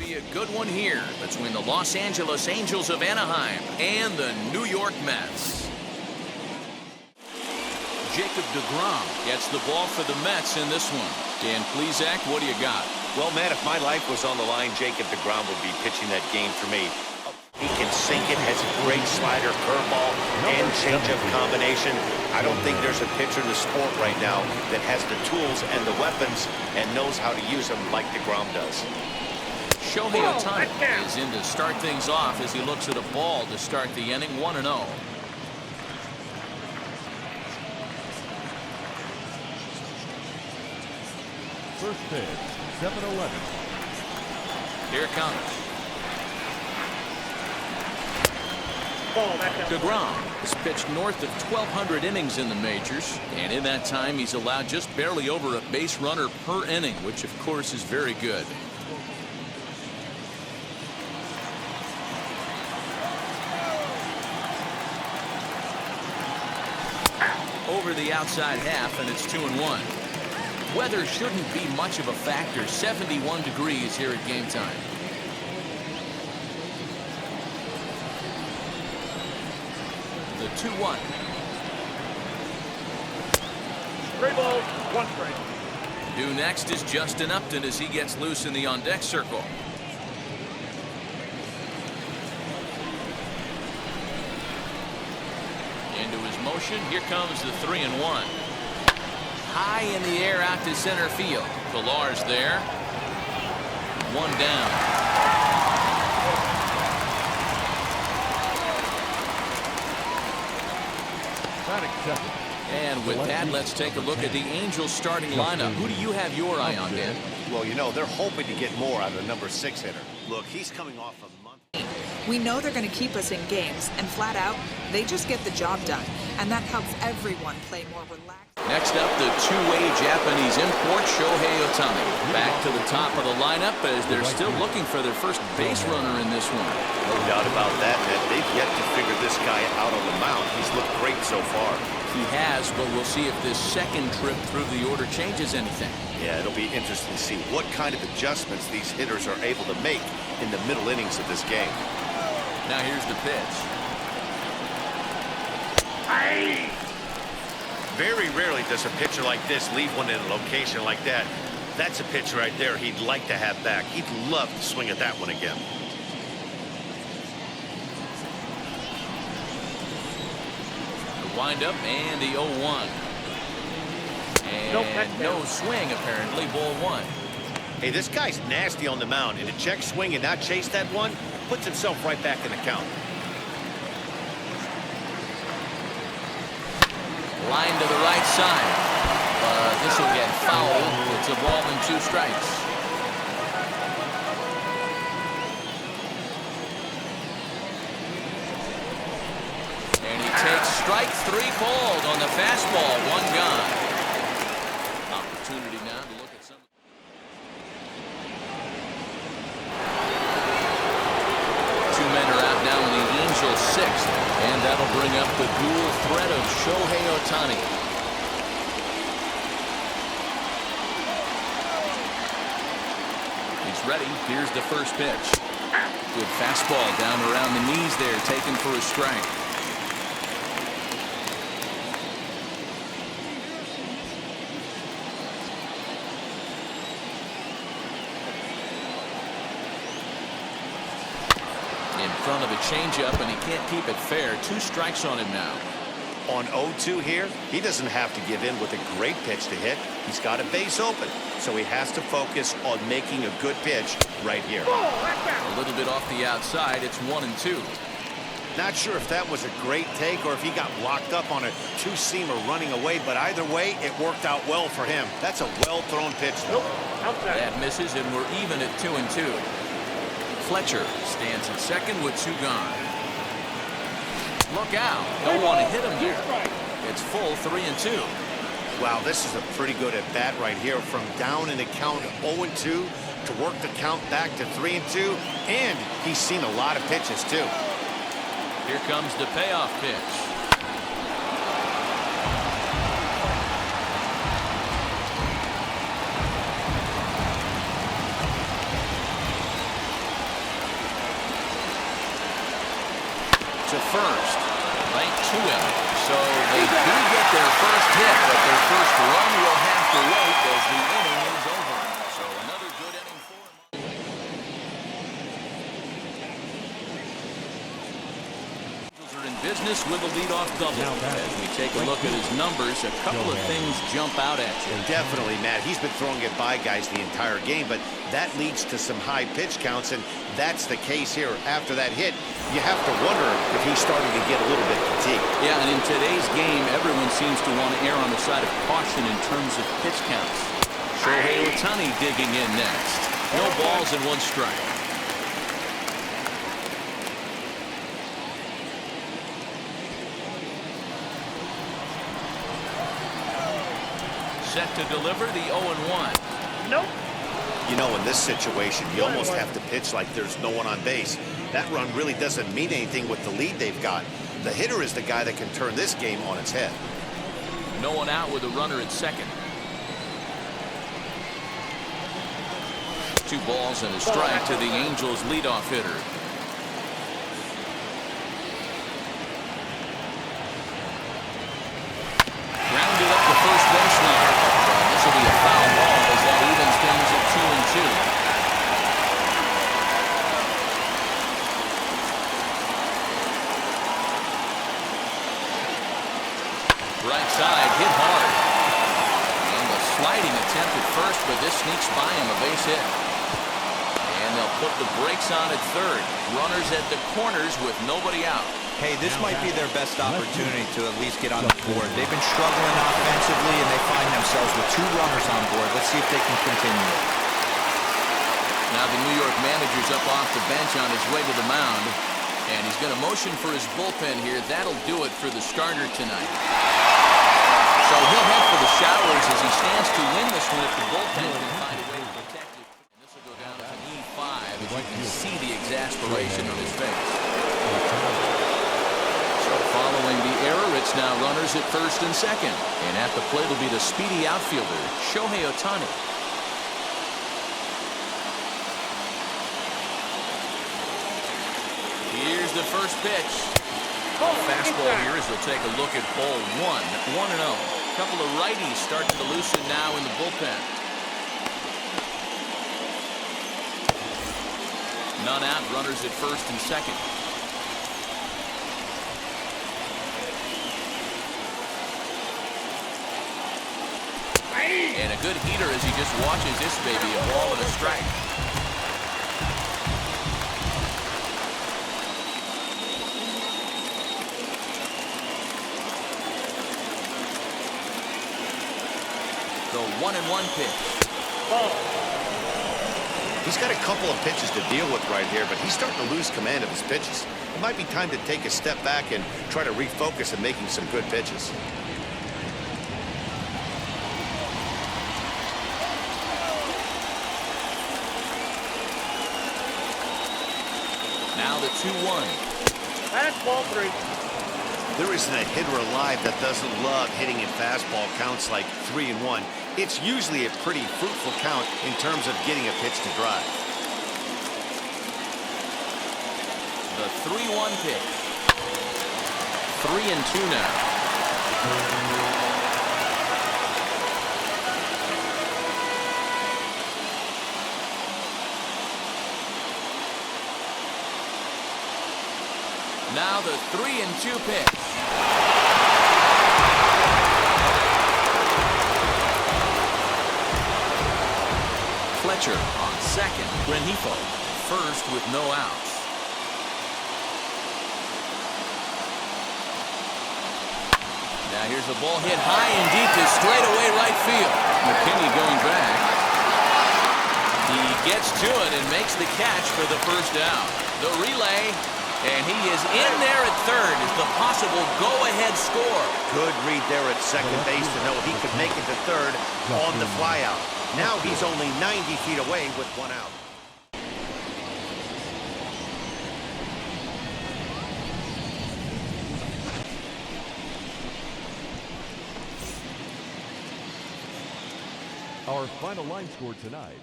be a good one here between the Los Angeles Angels of Anaheim and the New York Mets. Jacob deGrom gets the ball for the Mets in this one. Dan Plesac, what do you got? Well, man, if my life was on the line, Jacob deGrom would be pitching that game for me. He can sink it, has a great slider, curveball, and changeup combination. I don't think there's a pitcher in the sport right now that has the tools and the weapons and knows how to use them like deGrom does. Shohei Ohtani is in to start things off as he looks at a ball to start the inning, 1-0. First pitch, 7-11. Here it comes. deGrom has pitched north of 1,200 innings in the majors, and in that time he's allowed just barely over a base runner per inning, which of course is very good. Over the outside half, and it's 2-1. Weather shouldn't be much of a factor. 71 degrees here at game time. The 2-1. Straight ball, one strike. Due next is Justin Upton as he gets loose in the on-deck circle. Into his motion. Here comes the 3-1. High in the air out to center field. Pilar's there. One down. And with that, let's take a look at the Angels starting lineup. Who do you have your eye on, Dan? Well, you know, they're hoping to get more out of the number 6 hitter. Look, he's coming off a month. We know they're going to keep us in games, and flat out, they just get the job done. And that helps everyone play more relaxed. Next up, the two-way Japanese import, Shohei Ohtani. Back to the top of the lineup as they're still looking for their first base runner in this one. No doubt about that, man. They've yet to figure this guy out on the mound. He's looked great so far. He has, but we'll see if this second trip through the order changes anything. Yeah, it'll be interesting to see what kind of adjustments these hitters are able to make in the middle innings of this game. Now here's the pitch. Aye. Very rarely does a pitcher like this leave one in a location like that. That's a pitch right there he'd like to have back. He'd love to swing at that one again. The windup and the 0-1. And no swing, apparently. Ball 1. Hey, this guy's nasty on the mound, and to check swing and not chase that one puts himself right back in the count. Line to the right side. This will get fouled. It's a ball and 2 strikes. And he takes strike 3 called on the fastball. 1 gone. Opportunity now to look at some. 2 men are out now in the Angels' 6th. And that'll bring up the dual threat of Shohei Ohtani. He's ready. Here's the first pitch. Good fastball down around the knees there, taken for a strike. In front of a changeup, and he can't keep it fair. 2 strikes on him now. On 0-2 here, he doesn't have to give in with a great pitch to hit. He's got a base open, so he has to focus on making a good pitch right here. A little bit off the outside. It's 1-2. Not sure if that was a great take or if he got locked up on a 2-seamer running away, but either way, it worked out well for him. That's a well-thrown pitch, though. That misses, and we're even at 2-2. Fletcher stands at second with 2 gone. Look out. Don't want to hit him there. It's full 3-2. Wow, this is a pretty good at bat right here. From down in the count 0-2 to work the count back to 3-2. And he's seen a lot of pitches, too. Here comes the payoff pitch. to first, right to him. So they do get their first hit, but their first run will have to wait as the inning is over. So another good inning for him. Angels are in business with a leadoff double. As we take a look at his numbers, a couple of things jump out at you. Definitely, Matt. He's been throwing it by guys the entire game, but that leads to some high pitch counts, and that's the case here. After that hit, you have to wonder if he's starting to get a little bit fatigued. Yeah, and in today's game, everyone seems to want to err on the side of caution in terms of pitch counts. Shohei Ohtani digging in next. No balls and one strike. Set to deliver the 0-1. Nope. You know, in this situation, you almost have to pitch like there's no one on base. That run really doesn't mean anything with the lead they've got. The hitter is the guy that can turn this game on its head. No one out with a runner at second. 2 balls and a strike to the Angels leadoff hitter. Grounded up the first baseline. This will be a foul ball as that evens things at 2-2. Right side hit hard. And the sliding attempt at first, but this sneaks by him, a base hit. And they'll put the brakes on at third. Runners at the corners with nobody out. Hey, this might be their best opportunity to at least get on the board. They've been struggling offensively, and they find themselves with 2 runners on board. Let's see if they can continue. Now the New York manager's up off the bench on his way to the mound. And he's going to motion for his bullpen here. That'll do it for the starter tonight. So he'll head for the showers as he stands to win this one if the bullpen can find a way to protect it. And this will go down as an E5 as you can see the exasperation on his face. So following the error, it's now runners at first and second. And at the plate will be the speedy outfielder, Shohei Ohtani. Here's the first pitch. Fastball here as we'll take a look at ball 1, 1-0. Couple of righties start to loosen now in the bullpen. None out, runners at first and second. And a good heater as he just watches this baby, a ball and a strike. The 1-1 pitch. He's got a couple of pitches to deal with right here, but he's starting to lose command of his pitches. It might be time to take a step back and try to refocus on making some good pitches. Now the 2-1. That's ball 3. There isn't a hitter alive that doesn't love hitting in fastball counts like 3-1. It's usually a pretty fruitful count in terms of getting a pitch to drive. The 3-1 pitch. 3-2 now. Now the 3-2 pitch. Fletcher on second. Renifo first with no outs. Now here's a ball hit high and deep to straightaway right field. McKinney going back. He gets to it and makes the catch for the first down. The relay. And he is in there at third as the possible go-ahead score. Good read there at second base to know he could make it to third on the flyout. Now he's only 90 feet away with 1 out. Our final line score tonight,